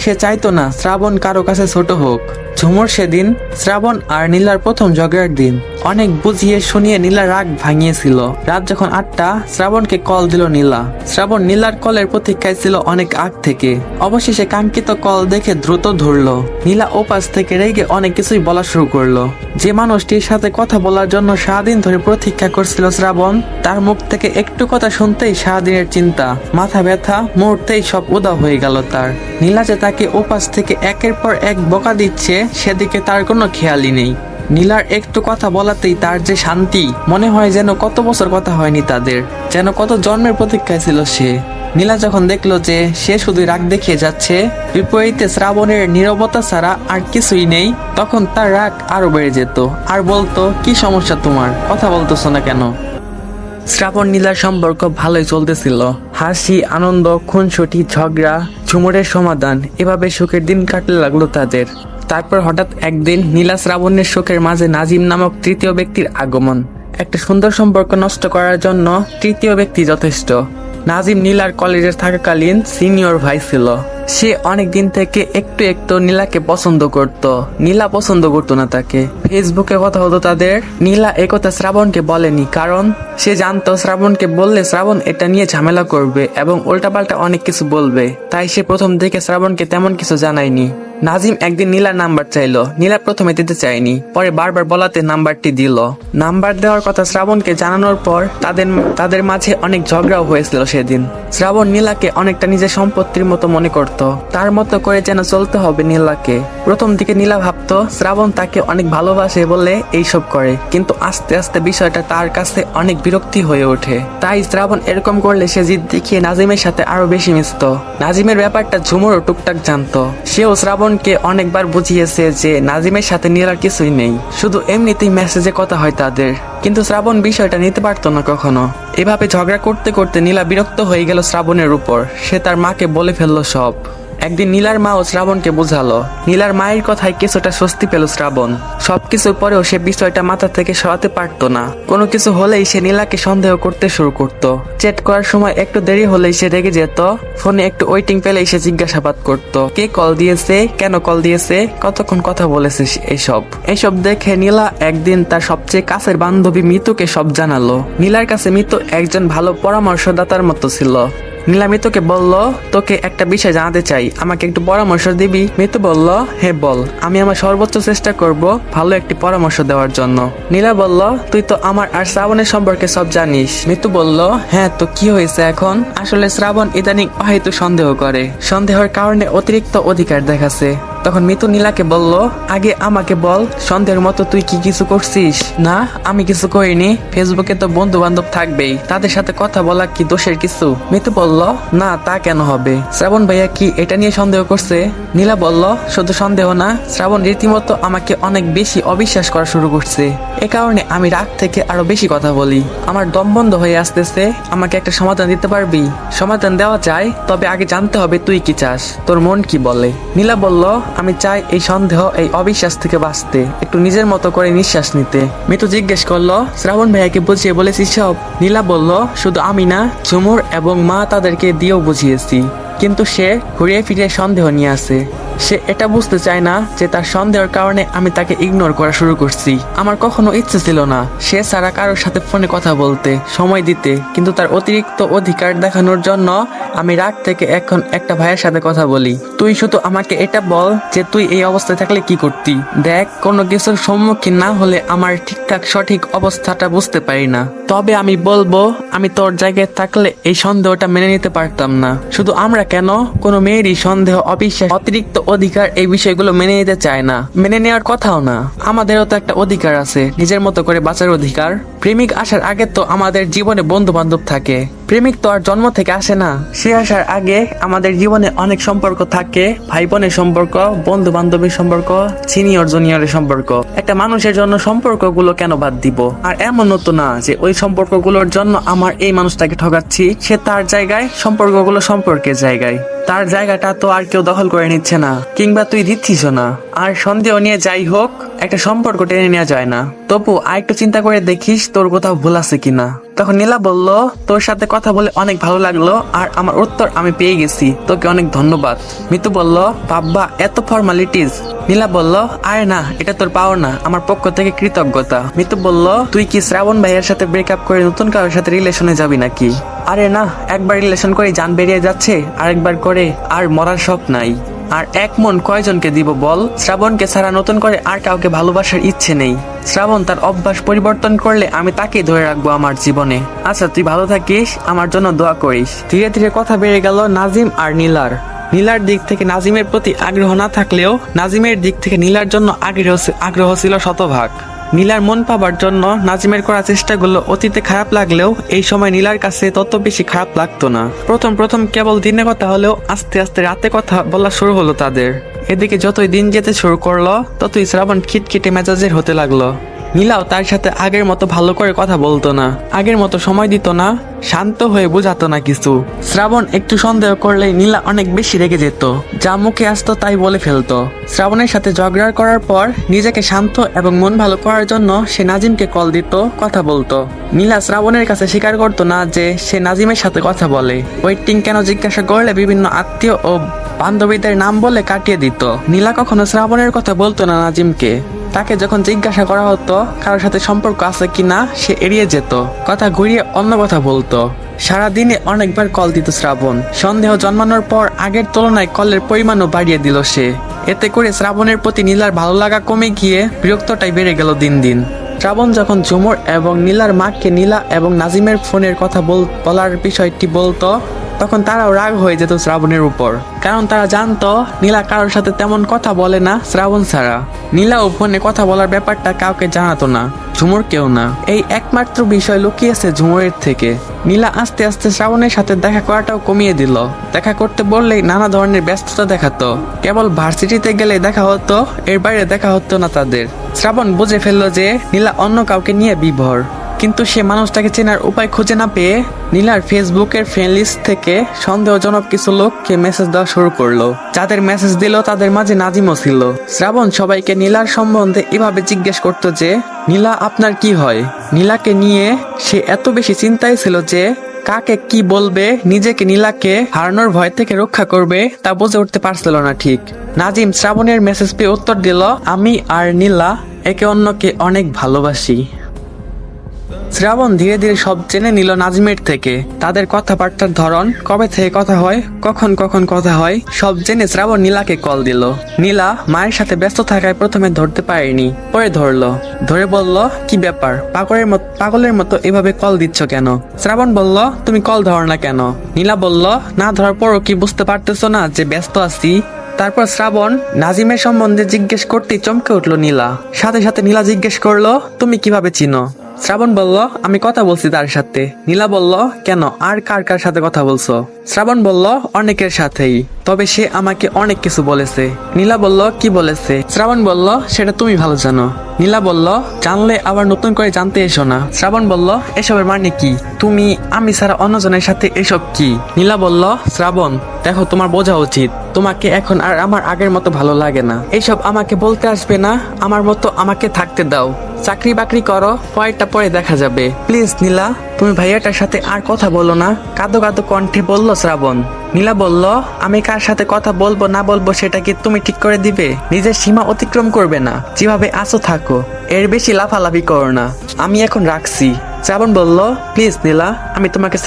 সে চাইতো না শ্রাবণ কারো কাছে ছোট হোক। ঝুমুর সেদিন শ্রাবণ আর নীলার প্রথম ঝগড়ার দিন। অনেক বুঝিয়ে শুনিয়ে নীলা রাগ ভাঙিয়েছিল। রাত যখন 8টা, শ্রাবণকে কল দিল নীলা। শ্রাবণ নীলার কলের প্রতীক্ষায় ছিল অনেক আগ থেকে। অবশেষে কাঙ্ক্ষিত কল দেখে দ্রুত ধরলো। নীলা ওপাশ থেকে রেগে অনেক কিছুই বলা শুরু করলো। যে মানুষটির সাথে কথা বলার জন্য সারাদিন ধরে প্রতীক্ষা করছিল শ্রাবণ, তার মুখ থেকে একটু কথা শুনতেই সারাদিনের চিন্তা, মাথা ব্যথা মুহূর্তেই সব উধাও হয়ে গেল তার। নীলা যে তাকে ওপাশ থেকে একের পর এক বকা দিচ্ছে সেদিকে তার কোনো খেয়ালই নেই। নীলার একটু কথা বলাতেই তার যে শান্তি, মনে হয় যেন কত বছর কথা হয়নি তাদের, যেন কত জন্মের প্রতীক্ষায় ছিল সে। নীলা যখন দেখলো যে সে শুধু রাগ দেখিয়ে যাচ্ছে, বিপরীতে শ্রাবণের নীরবতা ছাড়া আর কিছুই নেই, তখন তার রাগ আরো বেড়ে যেত। আর বলতো, কি সমস্যা তোমার, কথা বলতেছো না কেন? শ্রাবণ নীলার সম্পর্ক ভালোই চলতেছিল। হাসি, আনন্দ, খুনসুটি, ঝগড়া, ঝুমুরের সমাধান, এভাবে সুখের দিন কাটতে লাগলো তাদের। তারপর হঠাৎ একদিন নীলা শ্রাবণের সুখের মাঝে নাজিম নামক তৃতীয় ব্যক্তির আগমন। একটা সুন্দর সম্পর্ক নষ্ট করার জন্য তৃতীয় ব্যক্তি যথেষ্ট। নাজিম নীলার কলেজে থাকাকালীন সিনিয়র ভাই ছিল। সে অনেক দিন থেকে একটু একটু নীলাকে পছন্দ করত। নীলা পছন্দ করতো না তাকে। ফেসবুকে কথা হতো তাদের। নীলা একথা শ্রাবণকে বলেনি, কারণ সে জানতো শ্রাবণকে বললে শ্রাবণ এটা নিয়ে ঝামেলা করবে এবং উল্টাপাল্টা অনেক কিছু বলবে। তাই সে প্রথম থেকে শ্রাবণকে তেমন কিছু জানায়নি। নাজিম একদিন নীলার নাম্বার চাইলো। নীলা প্রথমে দিতে চায়নি, পরে বারবার বলাতে নাম্বারটি দিল। নাম্বার দেওয়ার কথা শ্রাবণকে জানানোর পর তাদের মাঝে অনেক ঝগড়াও হয়েছিল সেদিন। শ্রাবণ নীলাকে অনেকটা নিজের সম্পত্তির মতো মনে করত। তার মতো করে যেন চলতে হবে নীলাকে। প্রথম দিকে নীলা ভাবতো শ্রাবণ তাকে অনেক ভালোবাসে বলে এইসব করে, কিন্তু আস্তে আস্তে বিষয়টা তার কাছে অনেক বিরক্তি হয়ে ওঠে। তাই শ্রাবণ এরকম করলে সে জিদ দেখিয়ে নাজিমের সাথে আরো বেশি মিশত। নাজিমের ব্যাপারটা ঝুমুরও টুকটাক জানতো। সেও শ্রাবণকে অনেকবার বুঝিয়েছে যে নাজিমের সাথে নীলার কিছুই নেই, শুধু এমনিতেই মেসেজে কথা হয় তাদের। কিন্তু শ্রাবণ বিষয়টা নিতে পারতো না কখনো। এভাবে ঝগড়া করতে করতে নীলা বিরক্ত হয়ে গেল শ্রাবণের উপর। সে তার মাকে বলে ফেললো সব। একদিন নীলার মাও শ্রাবণকে বোঝালো। নীলার মায়ের কথায় কিছুটা স্বস্তি পেল শ্রাবণ। সবকিছুর পরেও সে বিষয়টা মাথা থেকে সরাতে পারতো না। কোনো কিছু হলেই সে নীলাকে সন্দেহ করতে শুরু করত। চ্যাট করার সময় একটু দেরি হলেই সে রেগে যেত। ফোনে একটু ওয়েটিং পেলেই সে জিজ্ঞাসাবাদ করত, কে কল দিয়েছে, কেন কল দিয়েছে, কতক্ষণ কথা বলেছে। এইসব দেখে নীলা একদিন তার সবচেয়ে কাছের বান্ধবী মিতুকে সব জানালো। নীলার কাছে মিতু একজন ভালো পরামর্শদাতার মতো ছিল। নীলা মিতুকে বলল, তোকে একটা বিষয় জানাতে চাই, আমাকে একটু পরামর্শ দিবি? মিতু বলল, হ্যাঁ বল, আমি আমার সর্বোচ্চ চেষ্টা করব ভালো একটি পরামর্শ দেওয়ার জন্য। নীলা বলল, তুই তো আমার আর শ্রাবণের সম্পর্কে সব জানিস। মিতু বলল, হ্যাঁ তো কি হয়েছে এখন? আসলে শ্রাবণ ইদানিং অহেতু সন্দেহ করে। সন্দেহের কারণে অতিরিক্ত অধিকার দেখাচ্ছে। তখন মিতু নীলাকে বলল, আগে আমাকে বল, সন্দেহের মতো তুই কি কিছু করছিস? না, আমি কিছু করিনি। ফেসবুকে তো বন্ধু বান্ধব থাকবেই, তাদের সাথে কথা বলা কি দোষের কিছু? মিতু বলল, না তা কেন হবে? শ্রাবণ ভাইয়া কি এটা নিয়ে সন্দেহ করছে? নীলা বলল, শুধু সন্দেহ না, শ্রাবণ রীতিমতো আমাকে অনেক বেশি অবিশ্বাস করা শুরু করছে। এ কারণে আমি রাগ থেকে আরো বেশি কথা বলি। আমার দম বন্ধ হয়ে আসতেছে। আমাকে একটা সমাধান দিতে পারবি? সমাধান দেওয়া যায়, তবে আগে জানতে হবে তুই কি চাস, তোর মন কি বলে। নীলা বলল, আমি চাই এই সন্দেহ, এই অবিশ্বাস থেকে বাঁচতে, একটু নিজের মতো করে নিঃশ্বাস নিতে। মিতু জিজ্ঞেস করলো, শ্রাবণ ভাইয়াকে বুঝিয়ে বলেছিস সব? নীলা বলল, শুধু আমি না, ঝুমুর এবং মা তাদেরকে দিয়েও বুঝিয়েছি, কিন্তু সে ঘুরিয়ে ফিরিয়ে সন্দেহ নিয়ে আসে। সে এটা বুঝতে চায় না যে তার সন্দেহের কারণে আমি তাকে ইগনোর করা শুরু করছি। আমার কখনো ইচ্ছে ছিল না সে ছাড়া কারোর সাথে ফোনে কথা বলতে, সময় দিতে, কিন্তু তার অতিরিক্ত অধিকার দেখানোর জন্য আমি রাগ থেকে এখন একটা ভাইয়ের সাথে কথা বলি। তুই শুধু আমাকে এটা বল যে তুই এই অবস্থায় থাকলে কি করতি? দেখ, কোনো কিছুর সম্মুখীন না হলে আমার ঠিকঠাক সঠিক অবস্থাটা বুঝতে পারি না। তবে আমি বলবো, আমি তোর জায়গায় থাকলে এই সন্দেহটা মেনে নিতে পারতাম না। শুধু আমরা কেন, কোনো মেয়েরই সন্দেহ, অবিশ্বাস, অতিরিক্ত অধিকার, এই বিষয়গুলো মেনে নিতে চায় না, মেনে নেওয়ার কথাও না। আমাদেরও তো একটা অধিকার আছে, নিজের মতো করে বাঁচার অধিকার। প্রেমিক আসার আগে তো আমাদের জীবনে বন্ধু বান্ধব থাকে। প্রেমিক তো আর জন্ম থেকে আসে না। সে আসার আগে আমাদের জীবনে অনেক সম্পর্ক থাকে, ভাই বোনের সম্পর্ক, বন্ধু বান্ধবীর সম্পর্ক, সিনিয়র জুনিয়রের সম্পর্ক। একটা মানুষের জন্য সম্পর্কগুলো কেন বাদ দিব? আর এমনও তো না যে ওই সম্পর্কগুলোর জন্য আমার এই মানুষটাকে ঠকাচ্ছি, সে তার জায়গায়, সম্পর্কগুলো সম্পর্কের জায়গায়। তার জায়গাটা তো আর কেউ দখল করে নিচ্ছে না, কিংবা তুই দিচ্ছিস না। আর সন্দেহ নিয়ে যাই হোক, একটা সম্পর্ক টেনে নেওয়া যায় না। তবু আর একটু চিন্তা করে দেখিস তোর কোথাও ভুল আছে কিনা। তখন নীলা বলল, তোর সাথে কথা বলে অনেক ভালো লাগলো, আর আমার উত্তর আমি পেয়ে গেছি, তোকে অনেক ধন্যবাদ। মিতু বলল, বাব্বা এত ফর্মালিটিস। নীলা বলল, আরে না, এটা তোর পাওয়া না, আমার পক্ষ থেকে কৃতজ্ঞতা। মিতু বলল, তুই কি শ্রাবণ ভাইয়ের সাথে ব্রেকআপ করে নতুন কারোর সাথে রিলেশনে যাবি নাকি? আরে না, একবার রিলেশন করে জান বেরিয়ে যাচ্ছে, আরেকবার করে আর মরার শখ নাই। আর এক মন কয়জনকে দিব বল? শ্রাবণকে ছাড়া নতুন করে আর কাউকে ভালোবাসার ইচ্ছে নেই। শ্রাবণ তার অভ্যাস পরিবর্তন করলে আমি তাকেই ধরে রাখবো আমার জীবনে। আচ্ছা তুই ভালো থাকিস, আমার জন্য দোয়া করিস। ধীরে ধীরে কথা বেড়ে গেল নাজিম আর নীলার। নীলার দিক থেকে নাজিমের প্রতি আগ্রহ না থাকলেও নাজিমের দিক থেকে নীলার জন্য আগ্রহ ছিল শতভাগ। নীলার মন পাবার জন্য নাজিমের করা চেষ্টাগুলো অতীতে খারাপ লাগলেও এই সময় নীলার কাছে তত বেশি খারাপ লাগতো না। প্রথম প্রথম কেবল দিনে কথা হলেও আস্তে আস্তে রাতে কথা বলা শুরু হলো তাদের। এদিকে যতই দিন যেতে শুরু করলো ততই শ্রাবণ খিটখিটে মেজাজের হতে লাগলো। নীলাও তার সাথে আগের মতো ভালো করে কথা বলতো না, আগের মতো সময় দিত না, শান্ত হয়ে বোঝাতো না কিছু। শ্রাবণ একটু সন্দেহ করলে নীলা অনেক বেশি রেগে যেত, যা মুখে আসতো তাই বলে ফেলতো। শ্রাবণের সাথে ঝগড়া করার পর নিজেকে শান্ত এবং মন ভালো করার জন্য সে নাজিমকে কল দিত, কথা বলতো। নীলা শ্রাবণের কাছে স্বীকার করতো না যে সে নাজিমের সাথে কথা বলে। ওয়েটিং কেন জিজ্ঞাসা করলে বিভিন্ন আত্মীয় ও বান্ধবীদের নাম বলে কাটিয়ে দিত। নীলা কখনো শ্রাবণের কথা বলতো না নাজিমকে। তাকে যখন জিজ্ঞাসা করা হতো কারোর সাথে সম্পর্ক আছে কিনা, সে এড়িয়ে যেত, কথা ঘুরিয়ে অন্য কথা বলতো। সারাদিনে অনেকবার কল দিত শ্রাবণ। সন্দেহ জন্মানোর পর আগের তুলনায় কলের পরিমাণও বাড়িয়ে দিল সে। এতে করে শ্রাবণের প্রতি নীলার ভালো লাগা কমে গিয়ে বিরক্তটাই বেড়ে গেল দিন দিন। শ্রাবণ যখন ঝুমুর এবং নীলার মাকে নীলা এবং নাজিমের ফোনের কথা বলার বিষয়টি বলতো, তখন তারাও রাগ হয়ে যেত শ্রাবণের উপর, কারণ তারা জানতো নীলা কারোর সাথে তেমন কথা বলে না শ্রাবণ ছাড়া। নীলাও ফোনে কথা বলার ব্যাপারটা কাউকে জানাতো না, ঝুমুর কেউ না। এই একমাত্র বিষয় লুকিয়েছে ঝুমুরের থেকে। নীলা আস্তে আস্তে শ্রাবণের সাথে দেখা করাটাও কমিয়ে দিল। দেখা করতে বললেই নানা ধরনের ব্যস্ততা দেখাতো। কেবল ভার্সিটিতে গেলে দেখা হতো, এর বাইরে দেখা হতো না তাদের। শ্রাবণ বুঝে ফেললো যে নীলা অন্য কাউকে নিয়ে বিভোর, কিন্তু সে মানুষটাকে চেনার উপায় খুঁজে না পেয়ে নীলার ফেসবুকের ফ্রেন্ড লিস্ট থেকে সন্দেহজনক কিছু লোককে মেসেজ দেওয়া শুরু করলো। যাদের মেসেজ দিল তাদের মাঝে নাজিমও ছিল। শ্রাবণ সবাইকে নীলার সম্বন্ধে এভাবে জিজ্ঞেস করতো যে, নীলা আপনার কি হয়? নীলাকে নিয়ে সে এত বেশি চিন্তায় ছিল যে কাকে কি বলবে, নিজেকে নীলাকে হারানোর ভয় থেকে রক্ষা করবে তা বুঝে উঠতে পারছিল না ঠিক। নাজিম শ্রাবণের মেসেজ পেয়ে উত্তর দিল, আমি আর নীলা একে অন্যকে অনেক ভালোবাসি। শ্রাবণ ধীরে ধীরে সব জেনে নিল নাজিমের থেকে। তাদের কথাবার্তার ধরন, কবে থেকে কথা হয়, কখন কখন কথা হয়, সব জেনে শ্রাবণ নীলাকে কল দিল। নীলা মায়ের সাথে ব্যস্ত থাকায় প্রথমে ধরতে পারেনি, পরে ধরলো। ধরে বলল, কি ব্যাপার, পাগলের মতো এভাবে কল দিচ্ছ কেন? শ্রাবণ বলল, তুমি কল ধরো না কেন? নীলা বলল, না ধরার পরও কি বুঝতে পারতেছো না যে ব্যস্ত আছি? তারপর শ্রাবণ নাজিমের সম্বন্ধে জিজ্ঞেস করতেই চমকে উঠলো নীলা। সাথে সাথে নীলা জিজ্ঞেস করলো, তুমি কিভাবে চিনো? শ্রাবণ বলল, আমি কথা বলছি তার সাথে। নীলা বলল, কেন, আর কার কার সাথে কথা বলছো? শ্রাবণ বলল, অনেকের সাথেই, তবে সে আমাকে অনেক কিছু বলেছে। নীলা বলল, কি বলেছে? শ্রাবণ বলল, সেটা তুমি ভালো জানো। নীলা বলল, জানলে আবার নতুন করে জানতে এসো না। শ্রাবণ বলল, এসবের মানে কি? তুমি, আমি ছাড়া অন্যজনের সাথে এসব কি? নীলা বলল, শ্রাবণ দেখো, তোমার বোঝা উচিত, তোমাকে এখন আর আমার আগের মতো ভালো লাগে না। এইসব আমাকে বলতে আসবে না, আমার মতো আমাকে থাকতে দাও। চাকরি বাকরি করো, পরেরটা পরে দেখা যাবে। প্লিজ নীলা, তুমি ভাইয়াটার সাথে আর কথা বলো না, কাঁদো কাঁদো কণ্ঠে বলল শ্রাবণ। নীলা বলল, আমি কার সাথে কথা বলবো না বলবো সেটা কি তুমি ঠিক করে দিবে? নিজের সীমা অতিক্রম করবে না, যেভাবে আসো থাকো, এর বেশি লাফালাফি করো না। আমি এখন রাখছি। শ্রাবণ বলল, প্লিজ নীলা, আমি তোমাকে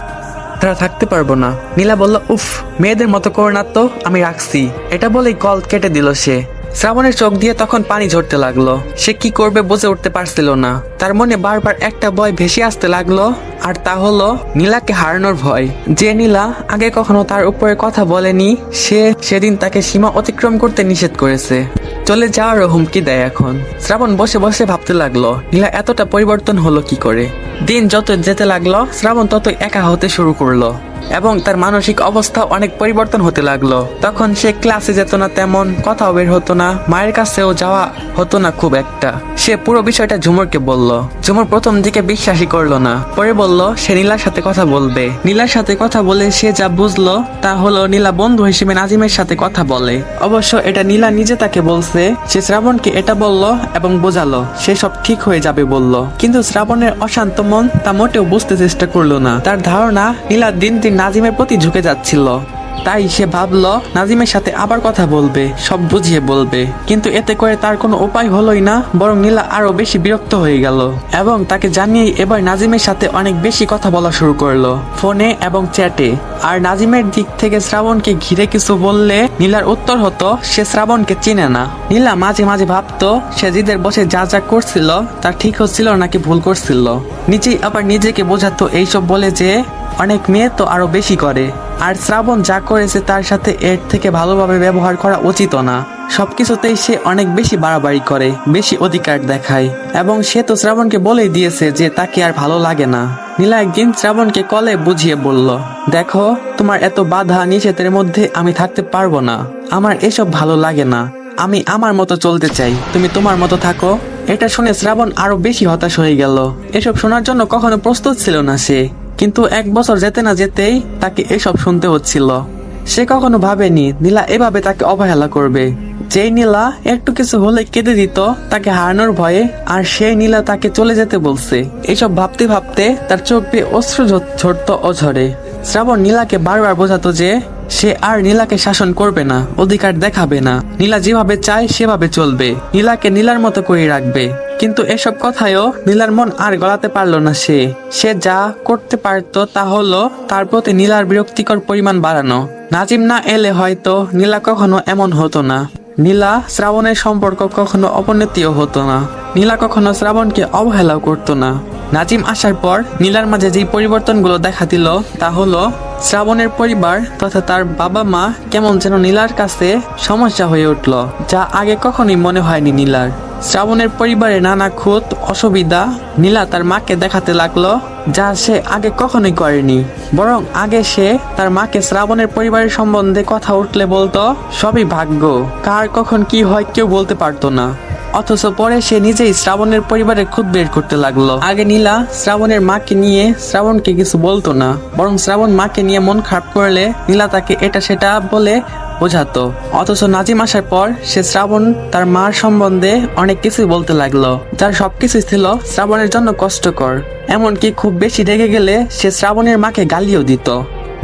ছাড়া থাকতে পারবো না। নীলা বলল, উফ, মেয়েদের মতো করো না তো, আমি রাখছি। এটা বলেই কল কেটে দিল সে। শ্রাবণের চোখ দিয়ে তখন পানি ঝরতে লাগলো। সে কি করবে বুঝে উঠতে পারছিল না। তার মনে বারবার একটা ভয় ভেসে আসতে লাগলো, আর তা হলো নীলাকে হারানোর ভয়। যে নীলা আগে কখনো তার উপরে কথা বলেনি, সে সেদিন তাকে সীমা অতিক্রম করতে নিষেধ করেছে, চলে যাওয়ারও হুমকি দেয় এখন। শ্রাবণ বসে বসে ভাবতে লাগলো, নীলা এতটা পরিবর্তন হলো কি করে? দিন যত যেতে লাগলো শ্রাবণ ততই একা হতে শুরু করলো এবং তার মানসিক অবস্থা অনেক পরিবর্তন হতে লাগলো। তখন সে ক্লাসে যেত না, তেমন কথাও বের হতো না, মায়ের কাছেও যাওয়া হতো না খুব একটা। সে পুরো বিষয়টা ঝুমুরকে বলল। ঝুমুর প্রথম দিকে বিশ্বাসই করলো না, পরে বলল, বলল সে নীলার সাথে কথা বলবে। নীলার সাথে কথা বলে সে যা বুঝলো তা হলো নীলা বন্ধু হিসেবে নাজিমের সাথে কথা বলে। অবশ্য এটা নীলা নিজে তাকে বলছে। সে শ্রাবণকে এটা বলল এবং বোঝালো সে সব ঠিক হয়ে যাবে বলল, কিন্তু শ্রাবণের অশান্ত মন তা মোটেও বুঝতে চেষ্টা করলো না। তার ধারণা নীলা দিন দিন নাজিমের প্রতি ঝুঁকে যাচ্ছিল। তাই সে ভাবলো নাজিমের সাথে আবার কথা বলবে, সব বুঝিয়ে বলবে, কিন্তু এতে করে তার কোনো উপায় হলোই না, বরং নীলা আরো বেশি বিরক্ত হয়ে গেল এবং তাকে জানিয়ে এবার নাজিমের সাথে অনেক বেশি কথা বলা শুরু করলো, ফোনে এবং চ্যাটে। আর নাজিমের দিক থেকে শ্রাবণকে ঘিরে কিছু বললে নীলার উত্তর হতো সে শ্রাবণকে চিনে না। নীলা মাঝে মাঝে ভাবতো সে জিদের বসে যা যা করছিল তা ঠিক হচ্ছিল নাকি ভুল করছিল। নিজেই আবার নিজেকে বোঝাতো এইসব বলে যে অনেক মেয়ে তো আরো বেশি করে, আর শ্রাবণ যা করেছে তার সাথে এর থেকে ভালোভাবে ব্যবহার করা উচিত না। সবকিছুতেই সে অনেক বেশি বাড়াবাড়ি করে, বেশি অধিকার দেখায়, এবং সে তো শ্রাবণকে বলেই দিয়েছে যে তাকে আর ভালো লাগে না। নীলা একদিন শ্রাবণকে কলে বুঝিয়ে বলল, দেখো তোমার এত বাধা নিষেধের মধ্যে আমি থাকতে পারবো না, আমার এসব ভালো লাগে না, আমি আমার মতো চলতে চাই, তুমি তোমার মতো থাকো। এটা শুনে শ্রাবণ আরো বেশি হতাশ হয়ে গেল। এসব শোনার জন্য কখনো প্রস্তুত ছিল না সে, কিন্তু 1 বছর যেতে না যেতেই তাকে এসব শুনতে হচ্ছিল। সে কখনো ভাবেনি নীলা এভাবে তাকে অবহেলা করবে। যেই নীলা একটু কিছু হলে কেঁদে দিত তাকে হারানোর ভয়ে, আর সেই নীলা তাকে চলে যেতে বলছে। এসব ভাবতে ভাবতে তার চোখ বেয়ে অশ্রু ঝরতো ও ঝরে। শ্রাবণ নীলাকে বারবার বোঝাতো যে সে আর নীলাকে শাসন করবে না, অধিকার দেখাবে না, নীলা যেভাবে চায় সেভাবে চলবে, নীলাকে নীলার মতো করে রাখবে। কিন্তু এসব কথায়ও নীলার মন আর গলাতে পারলো না। সে যা করতে পারতো তা হলো তার প্রতি নীলার বিরক্তিকর পরিমাণ বাড়ানো। নাজিম না এলে হয়তো নীলা কখনো এমন হতো না। নীলা শ্রাবণের সম্পর্ক কখনো অবনতিও হতো না। নীলা কখনো শ্রাবণকে অবহেলাও করতো না। নাজিম আসার পর নীলার মাঝে যেই পরিবর্তনগুলো দেখা দিল তা হলো শ্রাবণের পরিবার তথা তার বাবা মা কেমন যেন নীলার কাছে সমস্যা হয়ে উঠল, যা আগে কখনোই মনে হয়নি নীলার। শ্রাবণের পরিবারে নানা খুঁত অসুবিধা নীলা তার মাকে দেখাতে লাগলো, যা সে আগে কখনোই করেনি। বরং আগে সে তার মাকে শ্রাবণের পরিবারের সম্বন্ধে কথা উঠলে বলতো সবই ভাগ্য, কার কখন কি হয় কেউ বলতে পারতো না। অথচ পরে সে নিজেই শ্রাবণের পরিবারের খুদ বের করতে লাগলো। আগে নীলা শ্রাবণের মাকে নিয়ে শ্রাবণকে কিছু বলতো না, বরং শ্রাবণ মাকে নিয়ে মন খারাপ করলে নীলা তাকে এটা সেটা বলে বোঝাতো। অথচ নাজিম আসার পর সে শ্রাবণ তার মার সম্বন্ধে অনেক কিছুই বলতে লাগলো, যার সবকিছুই ছিল শ্রাবণের জন্য কষ্টকর। এমনকি খুব বেশি রেগে গেলে সে শ্রাবণের মাকে গালিও দিত।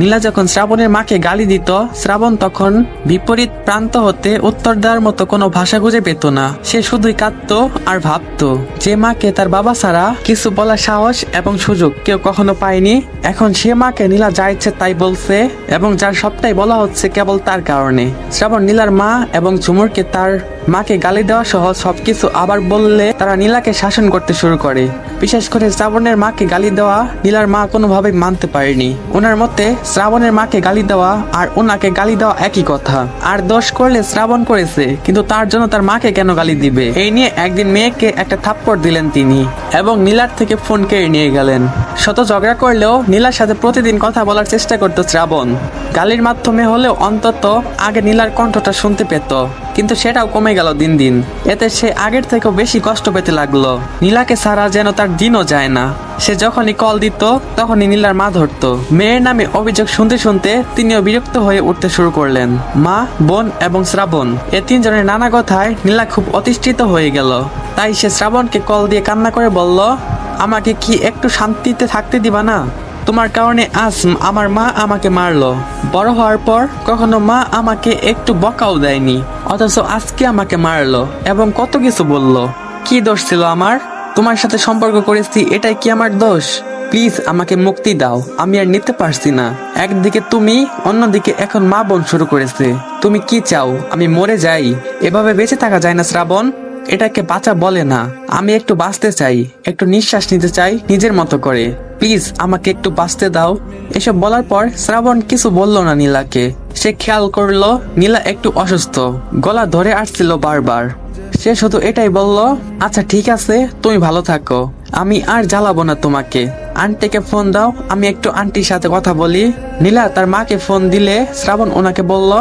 নীলা যখন শ্রাবণের মাকে গালি দিত, শ্রাবণ তখন বিপরীত প্রান্ত হতে উত্তর দেওয়ার মতো কোনো ভাষা খুঁজে পেত না। সে শুধুই কাঁদতো আর ভাবতো যে মাকে তার বাবা ছাড়া কিছু বলার সাহস এবং সুযোগ কেউ কখনো পায়নি, এখন সে মাকে নীলা যা ইচ্ছে তাই বলছে, এবং যার সবটাই বলা হচ্ছে কেবল তার কারণে। শ্রাবণ নীলার মা এবং ঝুমুরকে তার মাকে গালি দেওয়া সহ সবকিছু আবার বললে তারা নীলাকে শাসন করতে শুরু করে। বিশেষ করে শ্রাবণের মাকে গালি দেওয়া নীলার মা কোনোভাবেই মানতে পারেনি। ওনার মতে শ্রাবণের মাকে গালি দেওয়া আর ওনাকে গালি দেওয়া একই কথা, আর দোষ করলে শ্রাবণ করেছে, কিন্তু তার জন্য তার মাকে কেন গালি দিবে। এই নিয়ে একদিন মেয়েকে একটা থাপ্পড় দিলেন তিনি এবং নীলার থেকে ফোন কেড়ে নিয়ে গেলেন। শত ঝগড়া করলেও নীলার সাথে প্রতিদিন কথা বলার চেষ্টা করতো শ্রাবণ। গালির মাধ্যমে হলেও অন্তত আগে নীলার কণ্ঠটা শুনতে পেত, কিন্তু সেটাও কমে গেল দিন দিন। এতে সে আগের থেকেও বেশি কষ্ট পেতে লাগলো। নীলাকে ছাড়া যেন তার দিনও যায় না। সে যখনই কল দিত তখনই নীলার মা ধরতো। মেয়ের নামে অভিযোগ শুনতে শুনতে তিনিও বিরক্ত হয়ে উঠতে শুরু করলেন। মা, বোন এবং শ্রাবণ, এ তিনজনের নানা কথায় নীলা খুব অতিষ্ঠিত হয়ে গেল। তাই সে শ্রাবণকে কল দিয়ে কান্না করে বলল, আমাকে কি একটু শান্তিতে থাকতে দিবা না? তোমার কারণে আজ আমার মা আমাকে মারলো। বড় হওয়ার পর কখনো মা আমাকে একটু বকাও দেয়নি, অথচ আজকে আমাকে মারলো এবং কত কিছু বললো। কি দোষ ছিল আমার? তোমার সাথে সম্পর্ক করেছি, এটাই কি আমার দোষ? প্লিজ আমাকে মুক্তি দাও, আমি আর নিতে পারছি না। একদিকে তুমি, অন্যদিকে এখন মা বোন শুরু করেছে। তুমি কি চাও আমি মরে যাই? এভাবে বেঁচে থাকা যায় না শ্রাবণ, এটাকে বাঁচা বলে না। আমি একটু বাঁচতে চাই, একটু নিঃশ্বাস নিতে চাই নিজের মতো করে। প্লিজ আমাকে একটু বাঁচতে দাও। এসব বলার পর শ্রাবণ কিছু বলল না নীলাকে। সে খেয়াল করলো নীলা একটু অসুস্থ, গলা ধরে আসছিল বারবার। সে শুধু এটাই বলল, আচ্ছা ঠিক আছে, তুমি ভালো থাকো, আমি আর জ্বালাবো না তোমাকে। আন্টিকে ফোন দাও, আমি একটু আন্টির সাথে কথা বলি। নীলা তার মাকে ফোন দিলে শ্রাবণ ওনাকে বলল,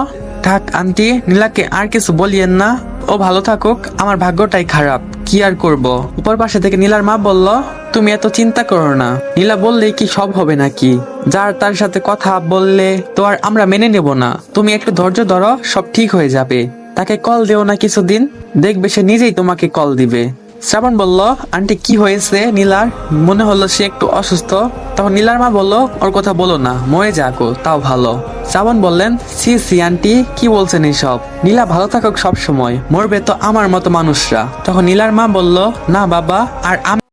থাক আন্টি, নীলাকে আর কিছু বলিয়েন না, ও ভালো থাকুক, আমার ভাগ্যটাই খারাপ। কি আর করব। উপর পাশে থেকে নীলার মা বলল, তুমি এত চিন্তা করো না। নীলা বললে কি সব হবে নাকি? যার তার সাথে কথা বললে তো আর আমরা মেনে নেব না। তুমি একটু ধৈর্য ধরো, সব ঠিক হয়ে যাবে। তাকে কল দিও না কিছুদিন, দেখবে সে নিজেই তোমাকে কল দিবে। শ্রাবণ বলল, আন্টি কি হয়েছে নীলার? মনে হলো সে একটু অসুস্থ। তখন নীলার মা বলল, ওর কথা বলো না, মরে যাকো তাও ভালো। শ্রাবণ বললেন, সি সি আন্টি, কি বলছেন এইসব? নীলা ভালো থাকুক সব সময়, মরবে তো আমার মতো মানুষরা। তখন নীলার মা বলল, না বাবা, আর